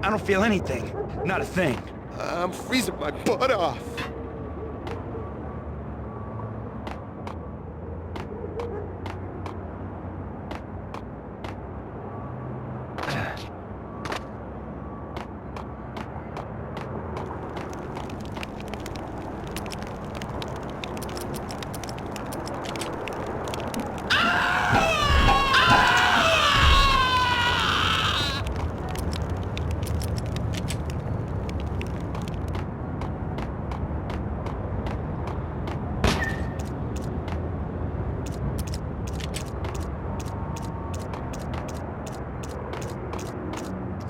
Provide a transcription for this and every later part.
I don't feel anything. Not a thing. I'm freezing my butt off.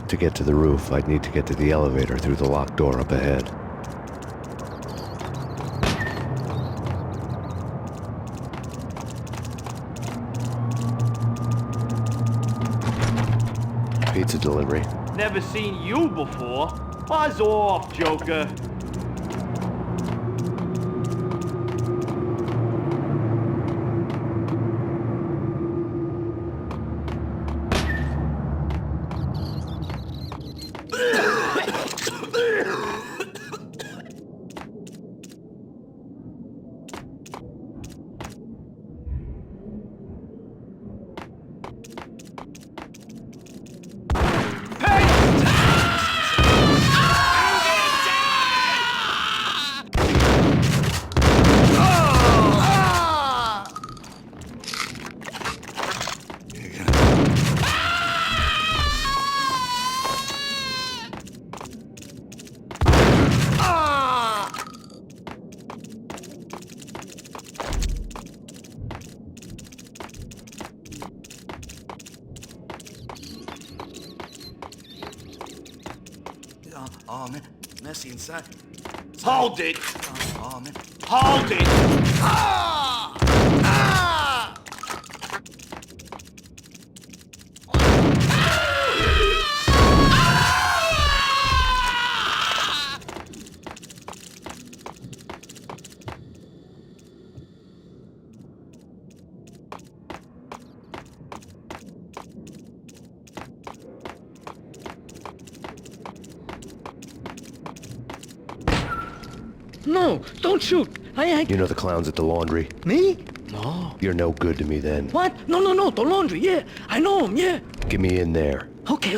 To get to the roof, I'd need to get to the elevator through the locked door up ahead. Pizza delivery. Never seen you before. Buzz off, Joker. Oh, man. Messy inside. Hold it! Oh, man. Hold it! Ah! Ah! No, don't shoot. You know the clowns at the laundry? Me? No. You're no good to me then. What? No, the laundry, yeah. I know him, yeah. Get me in there. Okay.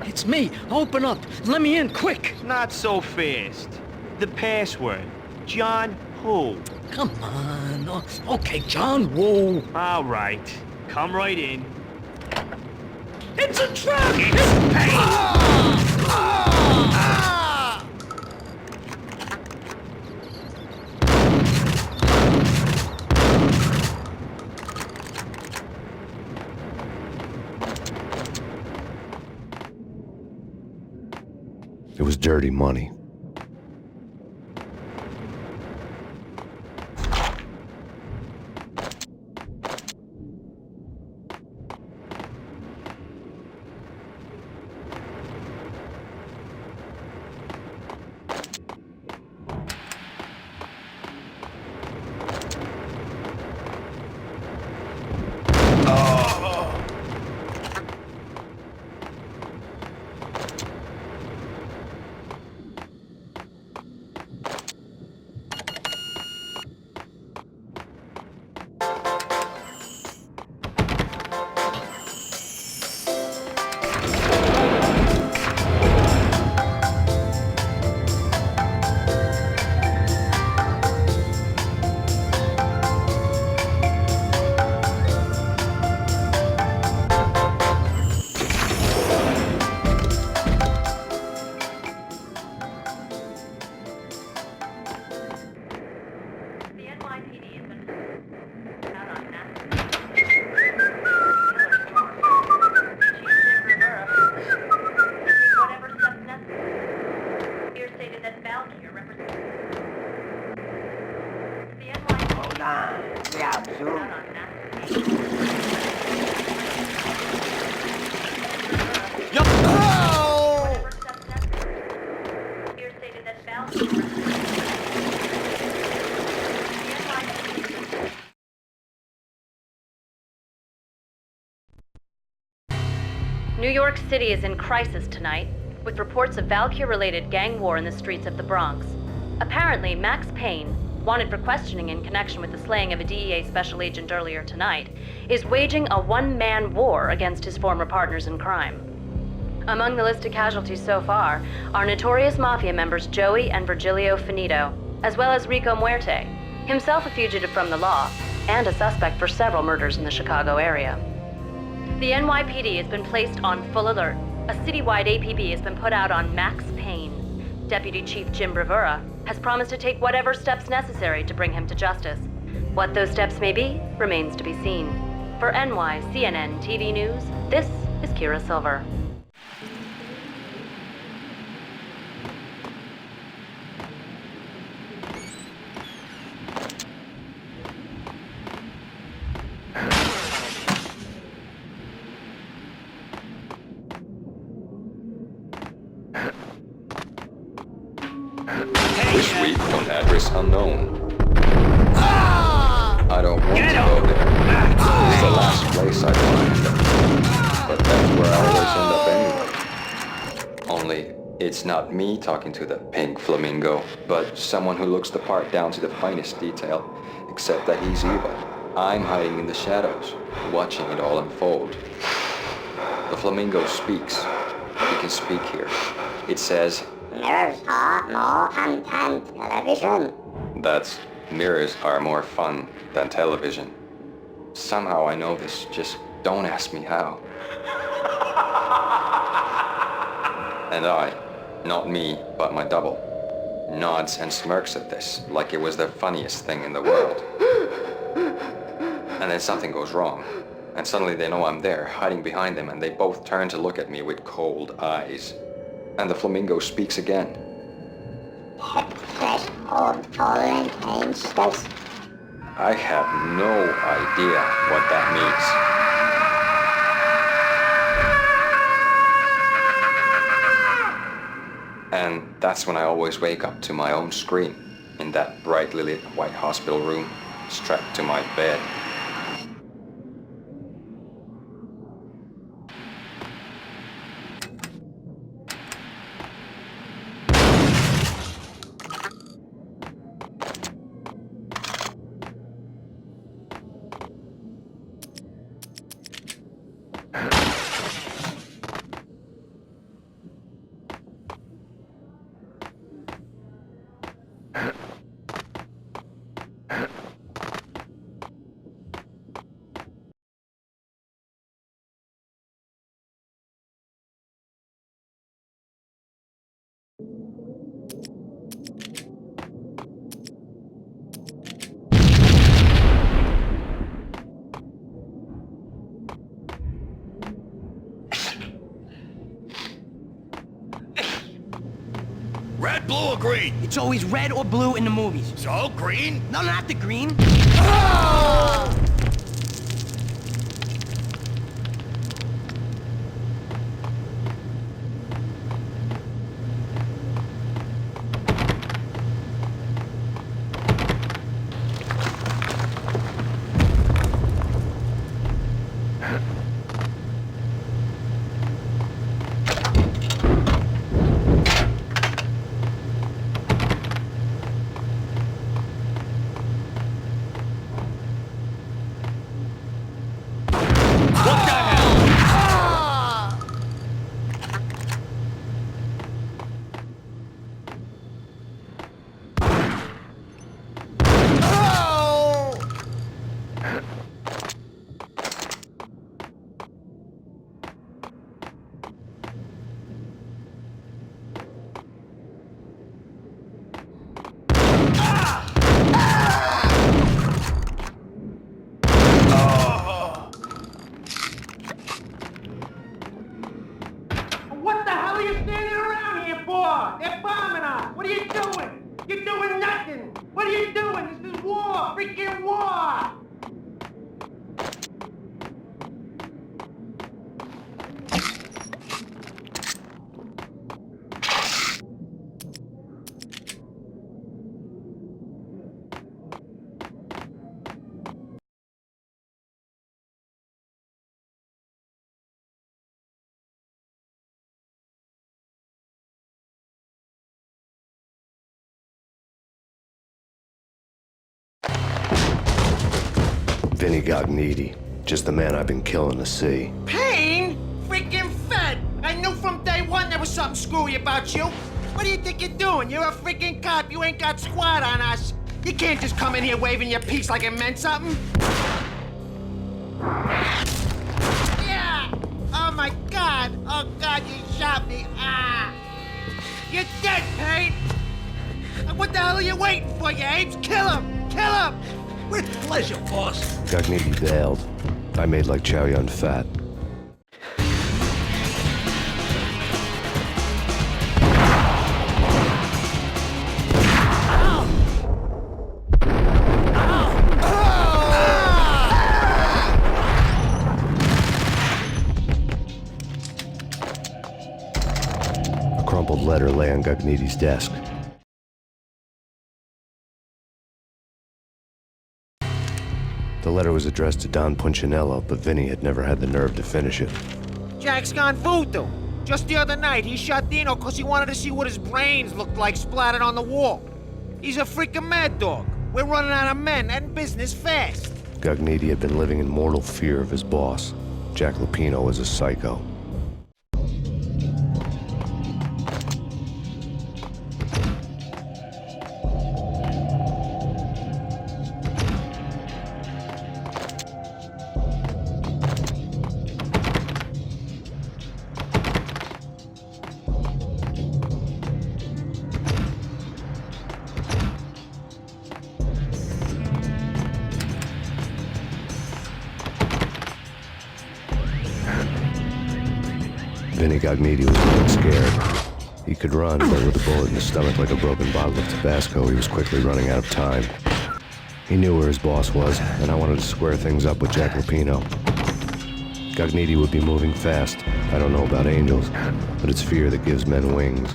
It's me. Open up. Let me in, quick. Not so fast. The password. John who? Come on. Oh, okay, John, whoa. All right. Come right in. It's a trap! It's Payne! It was dirty money. New York City is in crisis tonight, with reports of Valkyr-related gang war in the streets of the Bronx. Apparently, Max Payne, wanted for questioning in connection with the slaying of a DEA special agent earlier tonight, is waging a one-man war against his former partners in crime. Among the list of casualties so far are notorious mafia members Joey and Virgilio Finito, as well as Rico Muerte, himself a fugitive from the law, and a suspect for several murders in the Chicago area. The NYPD has been placed on full alert. A citywide APB has been put out on Max Payne. Deputy Chief Jim Bravura has promised to take whatever steps necessary to bring him to justice. What those steps may be remains to be seen. For NYCNN TV News, this is Kira Silver. This week on address unknown. I don't want to go there. It's the last place I find them. But that's where I always end up anyway. Only, it's not me talking to the pink flamingo, but someone who looks the part down to the finest detail, except that he's evil. I'm hiding in the shadows, watching it all unfold. The flamingo speaks. He can speak here. It says, Mirrors are more fun than television. that's mirrors are more fun than television. Somehow I know this, just don't ask me how. And I, not me, but my double, nods and smirks at this like it was the funniest thing in the world. And then something goes wrong, and suddenly they know I'm there, hiding behind them, and they both turn to look at me with cold eyes. And the flamingo speaks again. Hit threshold tolerant angels. I have no idea what that means. And that's when I always wake up to my own scream in that brightly lit white hospital room, strapped to my bed. Red, blue, or green? It's always red or blue in the movies. So, green? No, not the green. What the hell are you standing around here for? They're bombing us. What are you doing? You're doing nothing. What are you doing? This is war. Freaking war. Vinny Gognitti. Just the man I've been killing to see. Payne? Freaking fed! I knew from day one there was something screwy about you. What do you think you're doing? You're a freaking cop. You ain't got squad on us. You can't just come in here waving your piece like it meant something. Yeah! Oh my God! Oh God, you shot me! Ah! You're dead, Payne! What the hell are you waiting for, you apes? Kill him! Kill him! With pleasure, boss. Gognitti bailed. I made like Chow Yun Fat. A crumpled letter lay on Gognitti's desk. The letter was addressed to Don Punchinello, but Vinny had never had the nerve to finish it. Jack's gone voodoo. Just the other night, he shot Dino because he wanted to see what his brains looked like splattered on the wall. He's a freaking mad dog. We're running out of men and business fast. Gognitti had been living in mortal fear of his boss. Jack Lupino was a psycho. Vinny Gognitti was getting scared. He could run, but with a bullet in his stomach like a broken bottle of Tabasco, he was quickly running out of time. He knew where his boss was, and I wanted to square things up with Jack Lupino. Gognitti would be moving fast. I don't know about angels, but it's fear that gives men wings.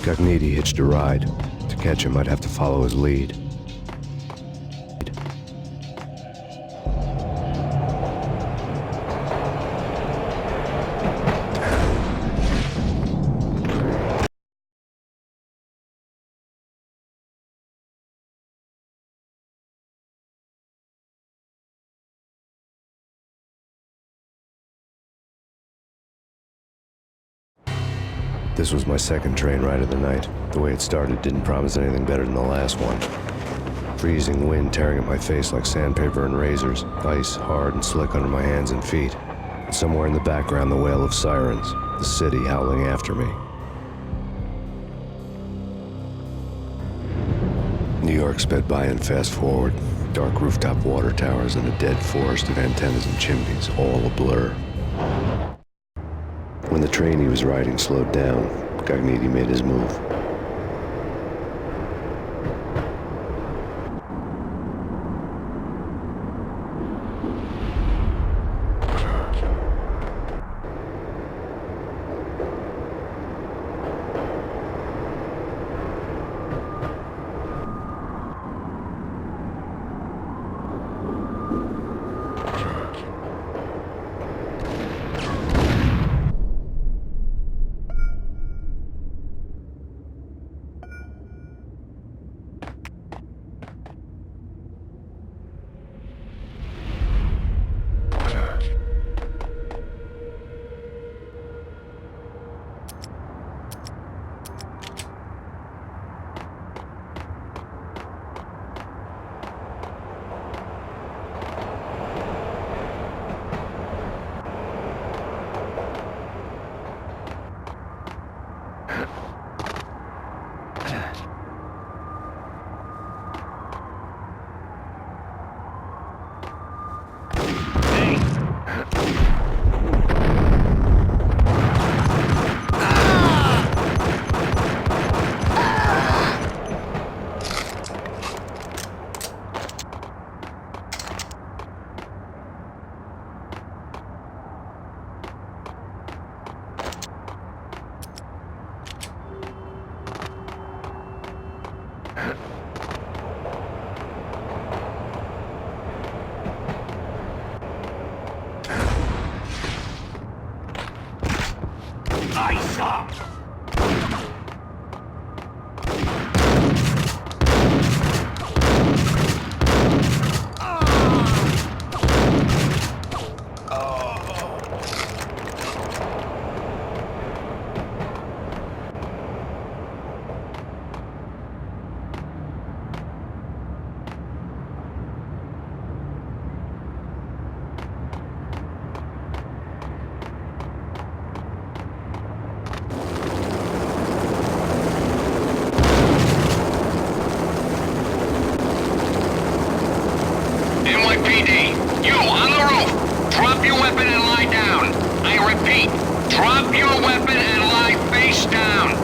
Gognitti hitched a ride. To catch him, I'd have to follow his lead. This was my second train ride of the night. The way it started didn't promise anything better than the last one. Freezing wind tearing at my face like sandpaper and razors, ice hard and slick under my hands and feet. And somewhere in the background, the wail of sirens, the city howling after me. New York sped by in fast forward. Dark rooftop water towers and a dead forest of antennas and chimneys, all a blur. When the train he was riding slowed down, Gognitti made his move. NYPD, you on the roof! Drop your weapon and lie down! I repeat, drop your weapon and lie face down!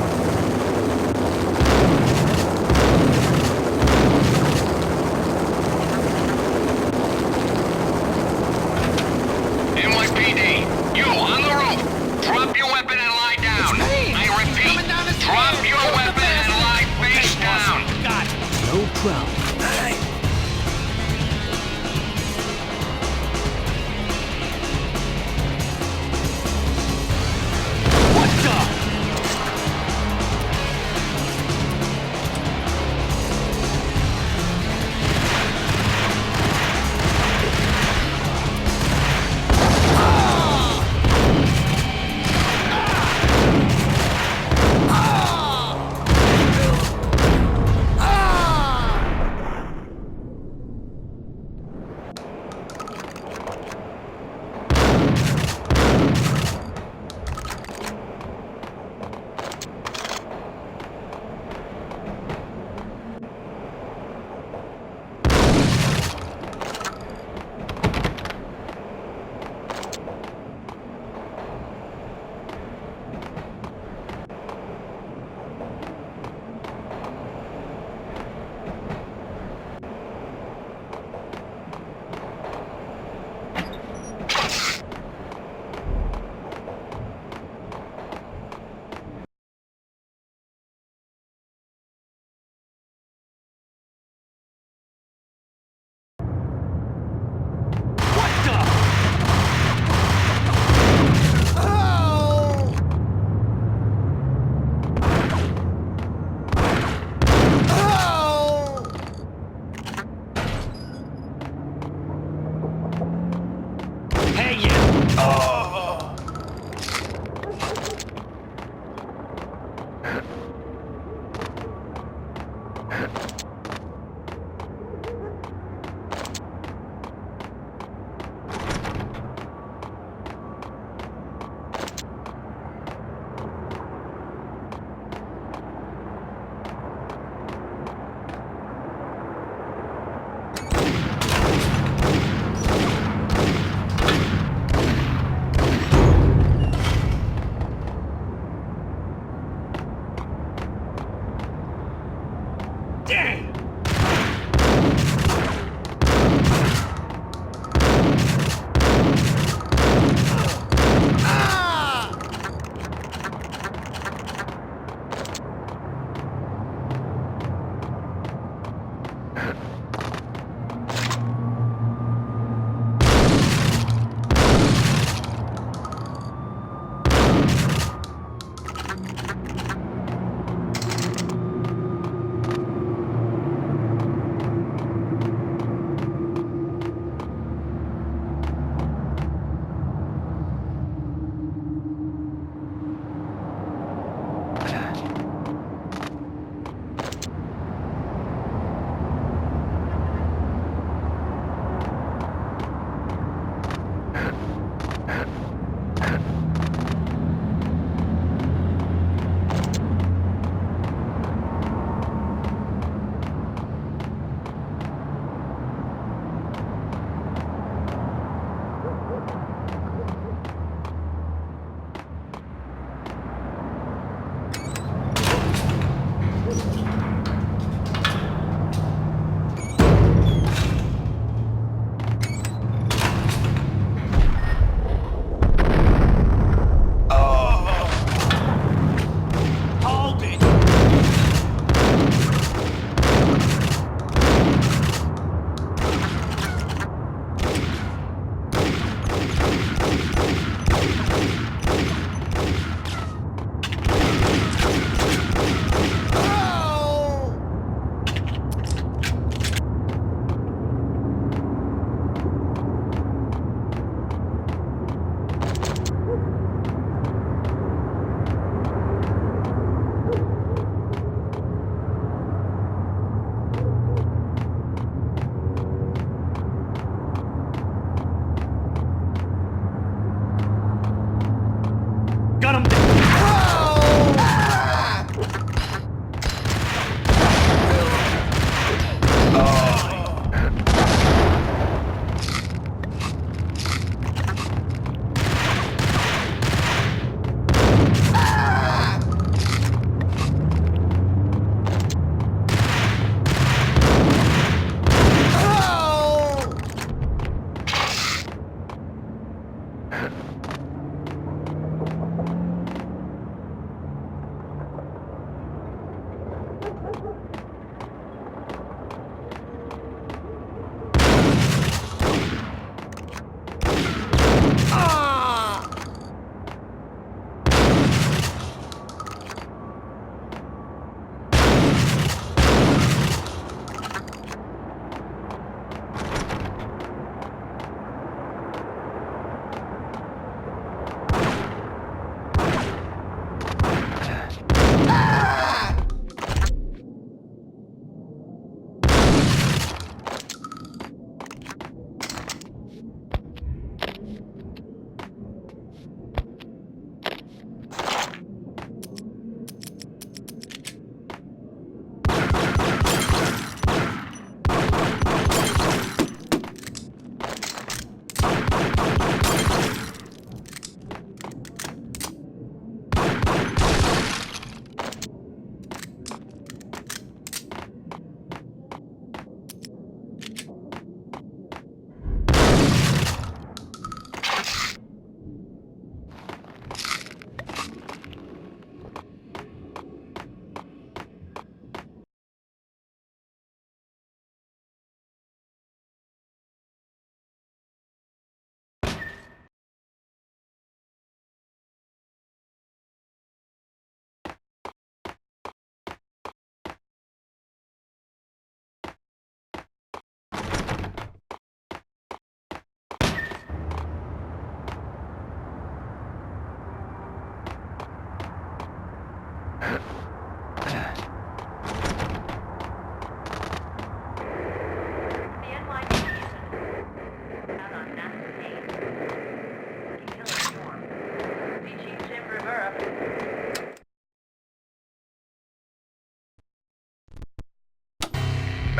NYPD, you on the roof! Drop your weapon and lie down! I repeat, drop your weapon and lie face down! Got it. No problem. Damn!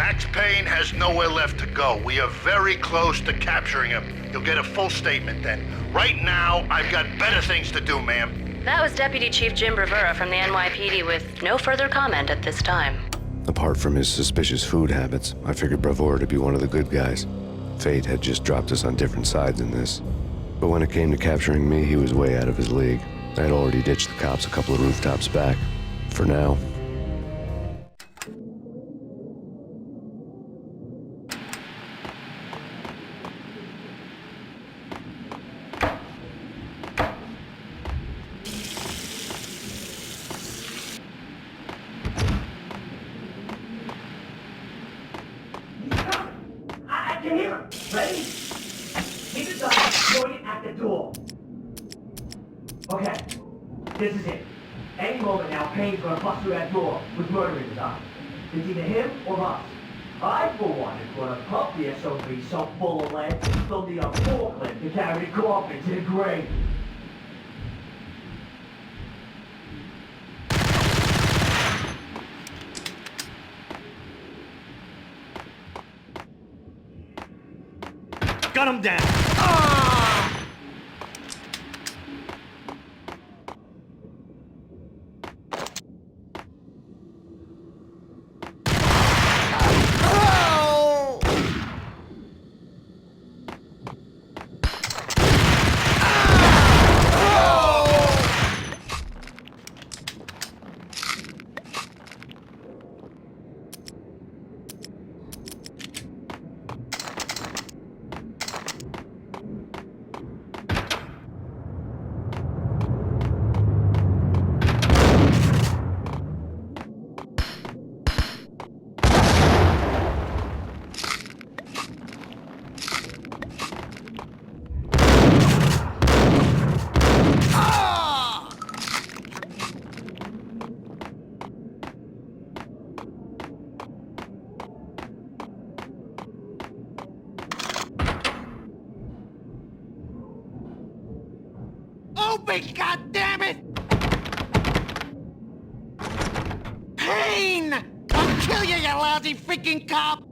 Max Payne has nowhere left to go. We are very close to capturing him. You'll get a full statement then. Right now, I've got better things to do, ma'am. That was Deputy Chief Jim Bravura from the NYPD with no further comment at this time. Apart from his suspicious food habits, I figured Bravura to be one of the good guys. Fate had just dropped us on different sides in this. But when it came to capturing me, he was way out of his league. I had already ditched the cops a couple of rooftops back. For now. I can hear him. Ready? Keep it up. Point at the door. Okay. This is it. Any moment now, Payne's gonna bust through that door with murder in his eyes. It's either him or us. I, for one, is gonna pump the SOB so full of lead, they'll need a forklift to carry the coffin to the grave. Gun him down. Open, goddammit! Payne! I'll kill you, you lousy freaking cop!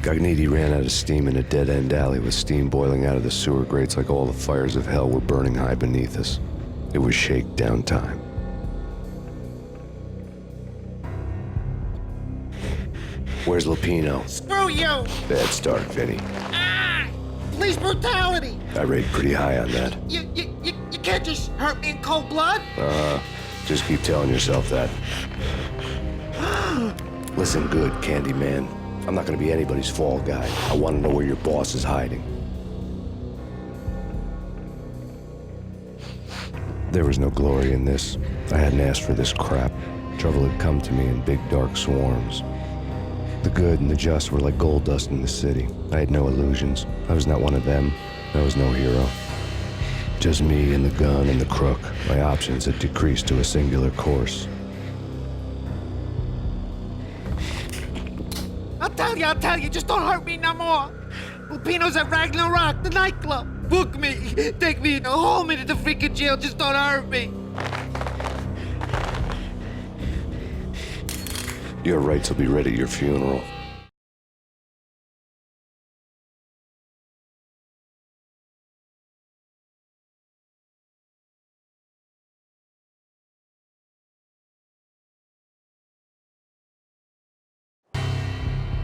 Gognitti ran out of steam in a dead-end alley with steam boiling out of the sewer grates like all the fires of hell were burning high beneath us. It was shakedown time. Where's Lupino? Screw you! Bad start, Vinny. Police brutality! I rate pretty high on that. You can't just hurt me in cold blood! Just keep telling yourself that. Listen good, Candyman. I'm not gonna be anybody's fall guy. I wanna know where your boss is hiding. There was no glory in this. I hadn't asked for this crap. Trouble had come to me in big dark swarms. The good and the just were like gold dust in the city. I had no illusions. I was not one of them. I was no hero. Just me and the gun and the crook. My options had decreased to a singular course. I'll tell you, just don't hurt me no more. Lupino's at Ragnarok, the nightclub. Book me, take me home into the freaking jail, just don't hurt me. Your rights will be ready at your funeral.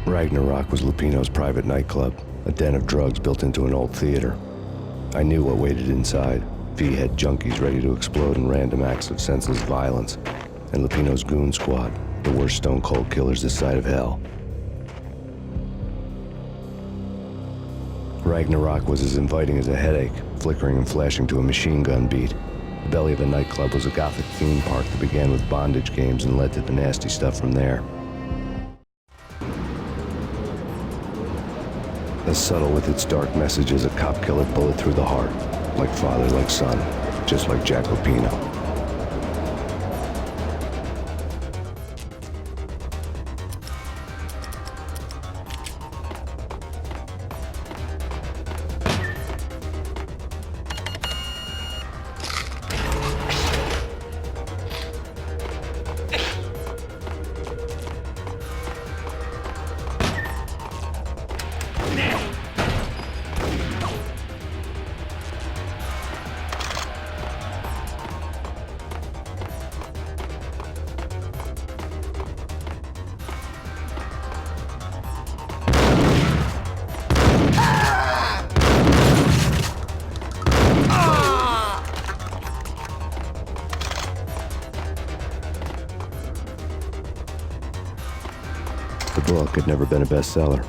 Ragnarok was Lupino's private nightclub, a den of drugs built into an old theater. I knew what waited inside. V-head junkies ready to explode in random acts of senseless violence, and Lupino's goon squad, the worst stone-cold killers this side of hell. Ragnarok was as inviting as a headache, flickering and flashing to a machine gun beat. The belly of the nightclub was a gothic theme park that began with bondage games and led to the nasty stuff from there. As subtle with its dark message as a cop-killer bullet through the heart. Like father, like son, just like Jack Lupino. The book had never been a bestseller.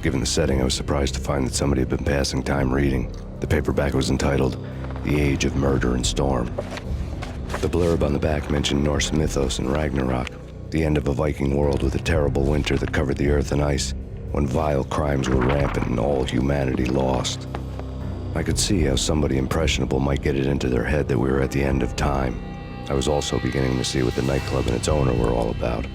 Given the setting, I was surprised to find that somebody had been passing time reading. The paperback was entitled, The Age of Murder and Storm. The blurb on the back mentioned Norse mythos and Ragnarok, the end of a Viking world with a terrible winter that covered the earth in ice, when vile crimes were rampant and all humanity lost. I could see how somebody impressionable might get it into their head that we were at the end of time. I was also beginning to see what the nightclub and its owner were all about.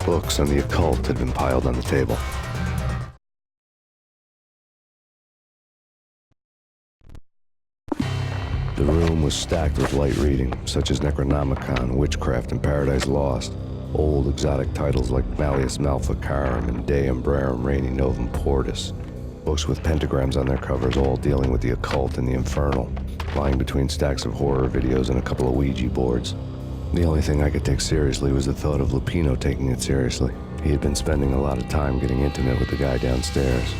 Books on the occult had been piled on the table. The room was stacked with light reading, such as Necronomicon, Witchcraft, and Paradise Lost. Old exotic titles like Malleus Maleficarum and De Umbrarum Reini Novum Portus. Books with pentagrams on their covers, all dealing with the occult and the infernal, lying between stacks of horror videos and a couple of Ouija boards. The only thing I could take seriously was the thought of Lupino taking it seriously. He had been spending a lot of time getting intimate with the guy downstairs.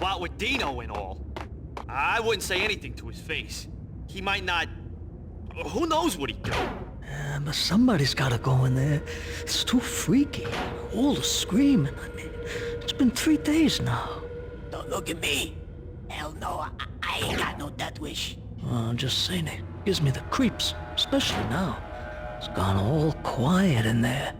What with Dino and all, I wouldn't say anything to his face. He might not... Who knows what he'd do? But somebody's gotta go in there. It's too freaky. All the screaming. I mean, it's been 3 days now. Don't look at me. Hell no, I ain't got no death wish. I'm just saying, it gives me the creeps, especially now. It's gone all quiet in there.